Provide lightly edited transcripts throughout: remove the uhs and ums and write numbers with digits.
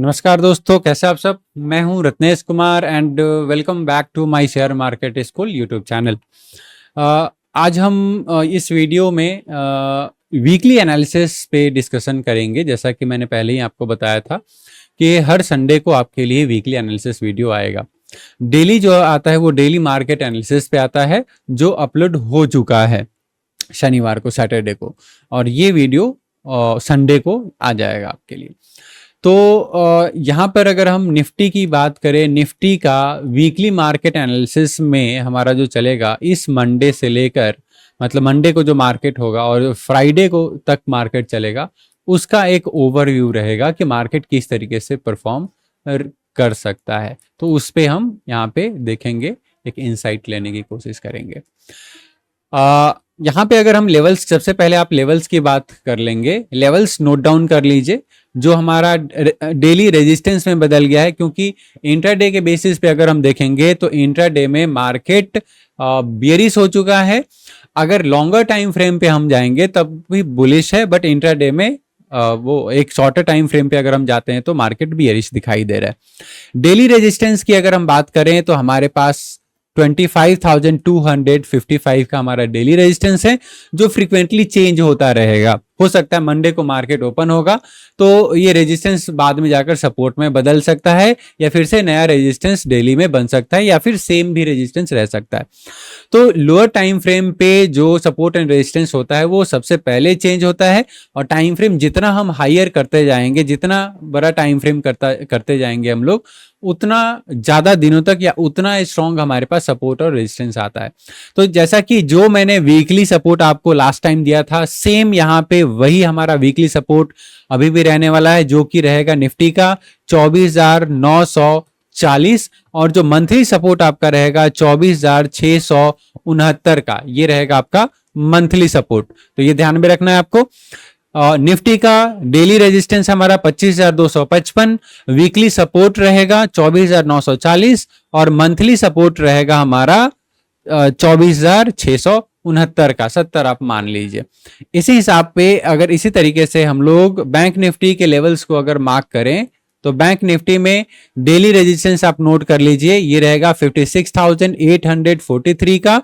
नमस्कार दोस्तों, कैसे आप सब। मैं हूं Ratnesh Kumar and welcome back to my share market school YouTube channel. आज हम इस वीडियो में वीकली एनालिसिस पे डिस्कशन करेंगे। जैसा कि मैंने पहले ही आपको बताया था कि हर संडे को आपके लिए वीकली एनालिसिस वीडियो आएगा। डेली जो आता है वो डेली मार्केट एनालिसिस पे आता है, जो अपलोड हो चुका है शनिवार को, सैटरडे को, और ये वीडियो संडे को आ जाएगा आपके लिए। तो यहाँ पर अगर हम निफ्टी की बात करें, निफ्टी का वीकली मार्केट एनालिसिस में हमारा जो चलेगा इस मंडे से लेकर, मतलब मंडे को जो मार्केट होगा और फ्राइडे को तक मार्केट चलेगा, उसका एक ओवरव्यू रहेगा कि मार्केट किस तरीके से परफॉर्म कर सकता है। तो उस पे हम यहाँ पे देखेंगे, एक इंसाइट लेने की कोशिश करेंगे। यहाँ पे अगर हम लेवल्स, सबसे पहले आप लेवल्स की बात कर लेंगे। लेवल्स नोट डाउन कर लीजिए। जो हमारा डेली रेजिस्टेंस में बदल गया है, क्योंकि इंट्राडे के बेसिस पे अगर हम देखेंगे तो इंट्राडे में मार्केट बियरिश हो चुका है। अगर लॉन्गर टाइम फ्रेम पे हम जाएंगे तब भी बुलिश है, बट इंट्राडे में वो एक शॉर्टर टाइम फ्रेम पे अगर हम जाते हैं तो मार्केट बियरिश दिखाई दे रहा है। डेली रेजिस्टेंस की अगर हम बात करें तो हमारे पास 25,255 का हमारा डेली रेजिस्टेंस है, जो फ्रीक्वेंटली चेंज होता रहेगा। हो सकता है मंडे को मार्केट ओपन होगा तो ये रेजिस्टेंस बाद में जाकर सपोर्ट में बदल सकता है, या फिर से नया रेजिस्टेंस डेली में बन सकता है, या फिर सेम भी रेजिस्टेंस रह सकता है। तो लोअर टाइम फ्रेम पे जो सपोर्ट एंड रेजिस्टेंस होता है वो सबसे पहले चेंज होता है, और टाइम फ्रेम जितना हम हायर करते जाएंगे, जितना बड़ा टाइम फ्रेम करते जाएंगे हम लोग, उतना ज्यादा दिनों तक या उतना स्ट्रॉन्ग हमारे पास सपोर्ट और रेजिस्टेंस आता है। तो जैसा कि जो मैंने वीकली सपोर्ट आपको लास्ट टाइम दिया था, सेम यहाँ पे वही हमारा वीकली सपोर्ट अभी भी रहने वाला है, जो कि रहेगा निफ्टी का 24,940, और जो मंथली सपोर्ट आपका रहेगा 24,669 का, ये रहेगा आपका मंथली सपोर्ट। तो ये ध्यान में रखना है आपको। निफ्टी का डेली रेजिस्टेंस हमारा 25,255, वीकली सपोर्ट रहेगा 24,940, और मंथली सपोर्ट रहेगा हमारा 24,669 का, 70 आप मान लीजिए। इसी हिसाब पे अगर इसी तरीके से हम लोग बैंक निफ्टी के लेवल्स को अगर मार्क करें तो बैंक निफ्टी में डेली रेजिस्टेंस आप नोट कर लीजिए, ये रहेगा 56,843 का।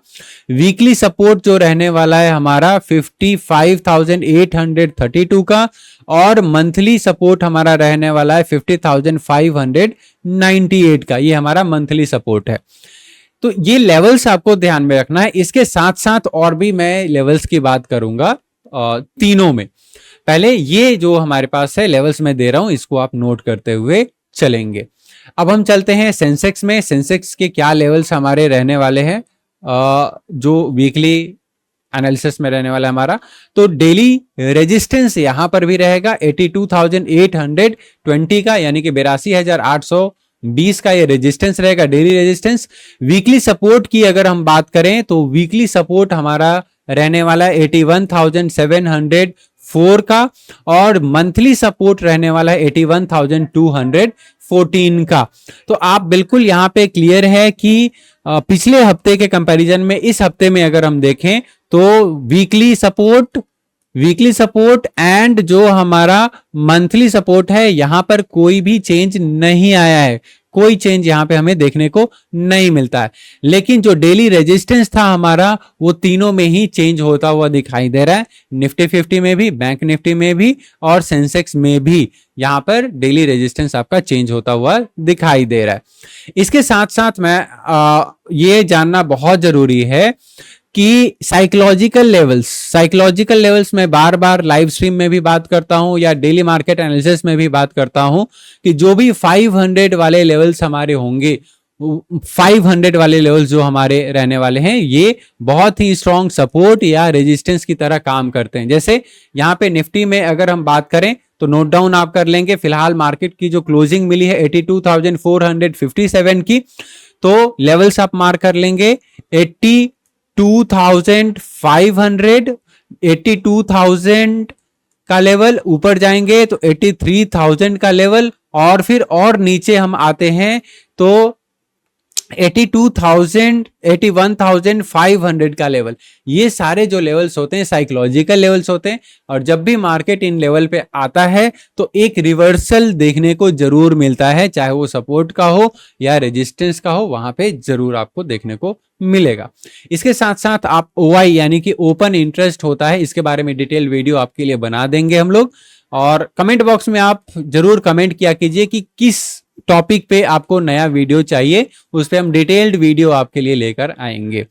वीकली सपोर्ट जो रहने वाला है हमारा 55,832 का, और मंथली सपोर्ट हमारा रहने वाला है 50,598 का। ये हमारा मंथली सपोर्ट है। तो ये लेवल्स आपको ध्यान में रखना है। इसके साथ साथ और भी मैं लेवल्स की बात करूंगा तीनों में। पहले ये जो हमारे पास है लेवल्स में दे रहा हूं, इसको आप नोट करते हुए चलेंगे। अब हम चलते हैं सेंसेक्स में। सेंसेक्स के क्या लेवल्स हमारे रहने वाले हैं जो वीकली एनालिसिस में रहने वाला है हमारा। तो डेली रेजिस्टेंस यहां पर भी रहेगा 82,820 का, यानी कि 82,820 का ये रेजिस्टेंस रहेगा, डेली रेजिस्टेंस। वीकली सपोर्ट की अगर हम बात करें तो वीकली सपोर्ट हमारा रहने वाला है 81,704 का, और मंथली सपोर्ट रहने वाला है 81,214 का। तो आप बिल्कुल यहां पे क्लियर है कि पिछले हफ्ते के कंपैरिजन में इस हफ्ते में अगर हम देखें तो वीकली सपोर्ट एंड जो हमारा मंथली सपोर्ट है, यहां पर कोई भी चेंज नहीं आया है, कोई चेंज यहां पे हमें देखने को नहीं मिलता है। लेकिन जो डेली रेजिस्टेंस था हमारा, वो तीनों में ही चेंज होता हुआ दिखाई दे रहा है। निफ्टी 50 में भी, बैंक निफ्टी में भी, और सेंसेक्स में भी यहां पर डेली रेजिस्टेंस आपका चेंज होता हुआ दिखाई दे रहा है। इसके साथ साथ मैं ये जानना बहुत जरूरी है कि साइकोलॉजिकल लेवल्स में बार बार लाइव स्ट्रीम में भी बात करता हूं या डेली मार्केट एनालिसिस में भी बात करता हूं कि जो भी 500 वाले लेवल्स हमारे होंगे, 500 वाले लेवल्स जो हमारे रहने वाले हैं, ये बहुत ही स्ट्रॉन्ग सपोर्ट या रेजिस्टेंस की तरह काम करते हैं। जैसे यहाँ पे निफ्टी में अगर हम बात करें तो नोट डाउन आप कर लेंगे। फिलहाल मार्केट की जो क्लोजिंग मिली है 82,457 की, तो लेवल्स आप मार्क कर लेंगे 82,500, 82,000 का लेवल, ऊपर जाएंगे तो 83,000 का लेवल, और फिर और नीचे हम आते हैं तो 82,000 81,500 का लेवल, ये सारे जो लेवल्स होते हैं साइकोलॉजिकल लेवल्स होते हैं। और जब भी मार्केट इन लेवल पे आता है तो एक रिवर्सल देखने को जरूर मिलता है, चाहे वो सपोर्ट का हो या रेजिस्टेंस का हो, वहां पे जरूर आपको देखने को मिलेगा। इसके साथ साथ आप ओआई यानी कि ओपन इंटरेस्ट होता है, इसके बारे में डिटेल वीडियो आपके लिए बना देंगे हम लोग। और कमेंट बॉक्स में आप जरूर कमेंट किया कीजिए कि किस टॉपिक पे आपको नया वीडियो चाहिए, उस पे हम डिटेल्ड वीडियो आपके लिए लेकर आएंगे।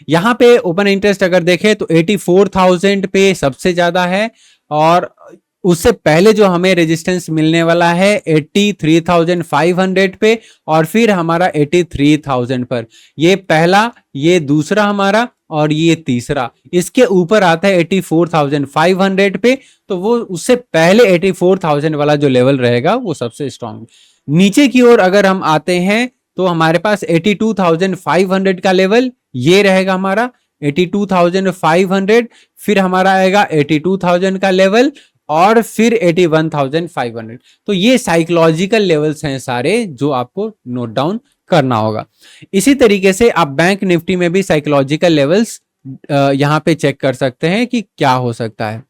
यहाँ पे ओपन इंटरेस्ट अगर देखें तो 84,000 पे सबसे ज्यादा है, और उससे पहले जो हमें रेजिस्टेंस मिलने वाला है 83,500 पे, और फिर हमारा 83,000 पर। ये पहला, ये दूसरा हमारा, और ये तीसरा। इसके ऊपर आता है 84,500 पे, तो वो उससे पहले 84,000 वाला जो लेवल रहेगा वो सबसे स्ट्रांग। नीचे की ओर अगर हम आते हैं तो हमारे पास 82,500 का लेवल ये रहेगा हमारा, 82,500, फिर हमारा आएगा 82,000 का लेवल, और फिर 81,500। तो ये साइकोलॉजिकल लेवल्स हैं सारे, जो आपको नोट डाउन करना होगा। इसी तरीके से आप बैंक निफ्टी में भी साइकोलॉजिकल लेवल्स यहां पे चेक कर सकते हैं कि क्या हो सकता है।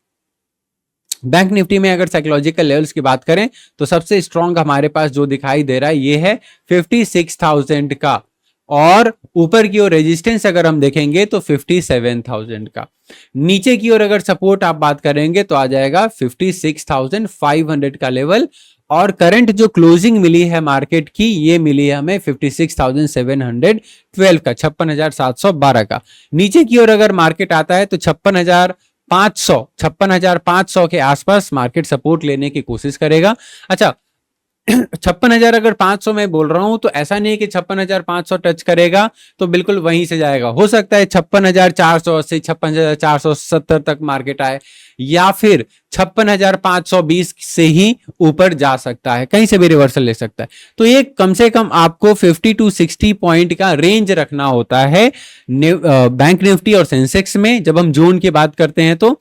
बैंक निफ्टी में अगर साइकोलॉजिकल लेवल्स की बात करें तो सबसे स्ट्रॉन्ग हमारे पास जो दिखाई दे रहा है ये है 56,000 का, और ऊपर की ओर रेजिस्टेंस अगर हम देखेंगे तो 57,000 का। नीचे की ओर अगर सपोर्ट आप बात करेंगे तो आ जाएगा 56,500 का लेवल, और करंट जो क्लोजिंग मिली है मार्केट की, ये मिली है हमें 56,712 का, 56,712 का। नीचे की ओर अगर मार्केट आता है तो 56,500 के आसपास मार्केट सपोर्ट लेने की कोशिश करेगा। अच्छा, 56,500 में बोल रहा हूं तो ऐसा नहीं है कि 56,500 टच करेगा तो बिल्कुल वहीं से जाएगा। हो सकता है 56,480 56,470 तक मार्केट आए, या फिर 56,520 से ही ऊपर जा सकता है, कहीं से भी रिवर्सल ले सकता है। तो ये कम से कम आपको 50 to 60 पॉइंट का रेंज रखना होता है बैंक निफ्टी और सेंसेक्स में, जब हम जोन की बात करते हैं तो।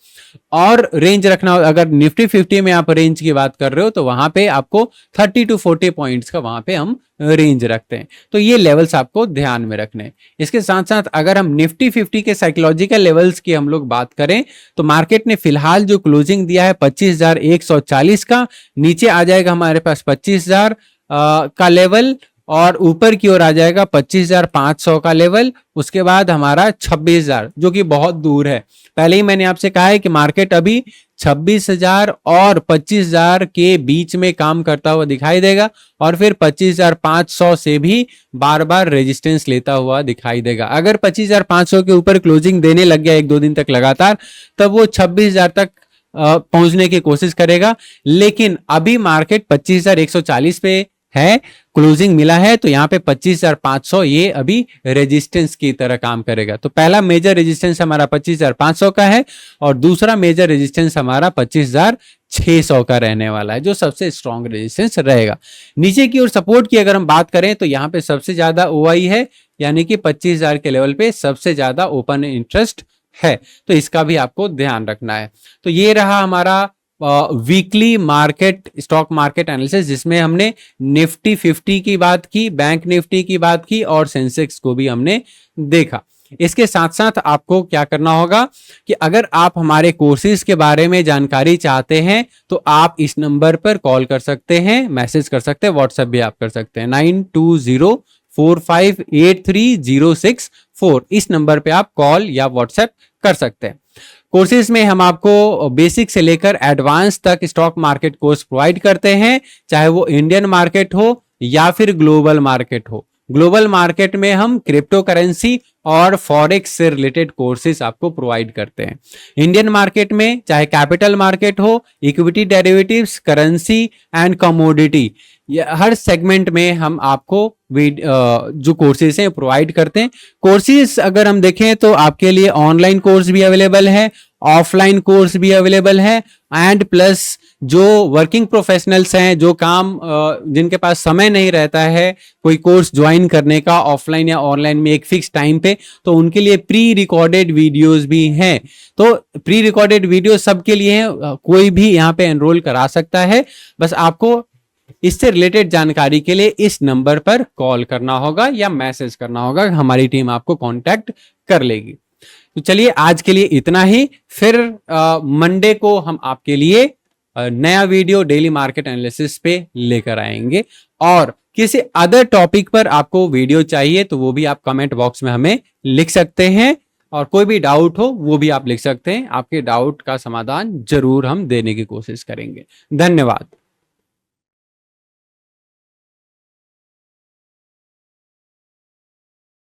और रेंज रखना, अगर निफ्टी 50 में आप रेंज की बात कर रहे हो तो वहां पे आपको 30 to 40 पॉइंट्स का वहां पे हम रेंज रखते हैं। तो ये लेवल्स आपको ध्यान में रखने हैं। इसके साथ साथ अगर हम निफ्टी 50 के साइकोलॉजिकल लेवल्स की हम लोग बात करें तो मार्केट ने फिलहाल जो क्लोजिंग दिया है 25,140 का, नीचे आ जाएगा हमारे पास 25,000 का लेवल, और ऊपर की ओर आ जाएगा 25,500 का लेवल। उसके बाद हमारा 26,000, जो कि बहुत दूर है। पहले ही मैंने आपसे कहा है कि मार्केट अभी 26,000 और 25,000 के बीच में काम करता हुआ दिखाई देगा, और फिर 25,500 से भी बार बार रेजिस्टेंस लेता हुआ दिखाई देगा। अगर 25,500 के ऊपर क्लोजिंग देने लग गया 1-2 दिन तक लगातार, तब वो 26,000 तक पहुंचने की कोशिश करेगा। लेकिन अभी मार्केट 25,140 पे है, क्लोजिंग मिला है, तो यहाँ पे 25,500 ये अभी रेजिस्टेंस की तरह काम करेगा। तो पहला मेजर रेजिस्टेंस हमारा 25,500 का है, और दूसरा मेजर रेजिस्टेंस हमारा 25,600 का रहने वाला है, जो सबसे स्ट्रॉन्ग रेजिस्टेंस रहेगा। नीचे की ओर सपोर्ट की अगर हम बात करें तो यहाँ पे सबसे ज्यादा ओआई है, यानी कि 25,000 के लेवल पे सबसे ज्यादा ओपन इंटरेस्ट है, तो इसका भी आपको ध्यान रखना है। तो ये रहा हमारा weekly market stock market analysis, जिसमें हमने निफ्टी 50 की बात की, बैंक निफ्टी की बात की, और सेंसेक्स को भी हमने देखा। इसके साथ साथ आपको क्या करना होगा कि अगर आप हमारे कोर्सेज के बारे में जानकारी चाहते हैं तो आप इस नंबर पर कॉल कर सकते हैं, मैसेज कर सकते हैं, व्हाट्सएप भी आप कर सकते हैं 9204583064। इस नंबर पे आप कॉल या व्हाट्सएप कर सकते हैं। कोर्सेज में हम आपको बेसिक से लेकर एडवांस तक स्टॉक मार्केट कोर्स प्रोवाइड करते हैं, चाहे वो इंडियन मार्केट हो या फिर ग्लोबल मार्केट हो। ग्लोबल मार्केट में हम क्रिप्टो करेंसी और फॉरेक्स से रिलेटेड कोर्सेज आपको प्रोवाइड करते हैं। इंडियन मार्केट में चाहे कैपिटल मार्केट हो, equity derivatives, currency and commodity, her segment में हम आपको जो कोर्सेज हैं प्रोवाइड करते हैं। कोर्सेज अगर हम देखें तो आपके लिए ऑनलाइन कोर्स भी अवेलेबल है, ऑफलाइन कोर्स भी अवेलेबल है, एंड प्लस जो वर्किंग प्रोफेशनल्स हैं, जो काम जिनके पास समय नहीं रहता है कोई कोर्स ज्वाइन करने का ऑफलाइन या ऑनलाइन में एक फिक्स टाइम पे, तो उनके लिए प्री रिकॉर्डेड वीडियोस भी हैं। तो प्री रिकॉर्डेड वीडियो सबके लिए हैं, कोई भी यहाँ पे एनरोल करा सकता है। बस आपको इससे रिलेटेड जानकारी के लिए इस नंबर पर कॉल करना होगा या मैसेज करना होगा, हमारी टीम आपको कांटेक्ट कर लेगी। तो चलिए आज के लिए इतना ही, फिर मंडे को हम आपके लिए नया वीडियो डेली मार्केट एनालिसिस पे लेकर आएंगे। और किसी अदर टॉपिक पर आपको वीडियो चाहिए तो वो भी आप कमेंट बॉक्स में हमें लिख सकते हैं, और कोई भी डाउट हो वो भी आप लिख सकते हैं। आपके डाउट का समाधान जरूर हम देने की कोशिश करेंगे। धन्यवाद।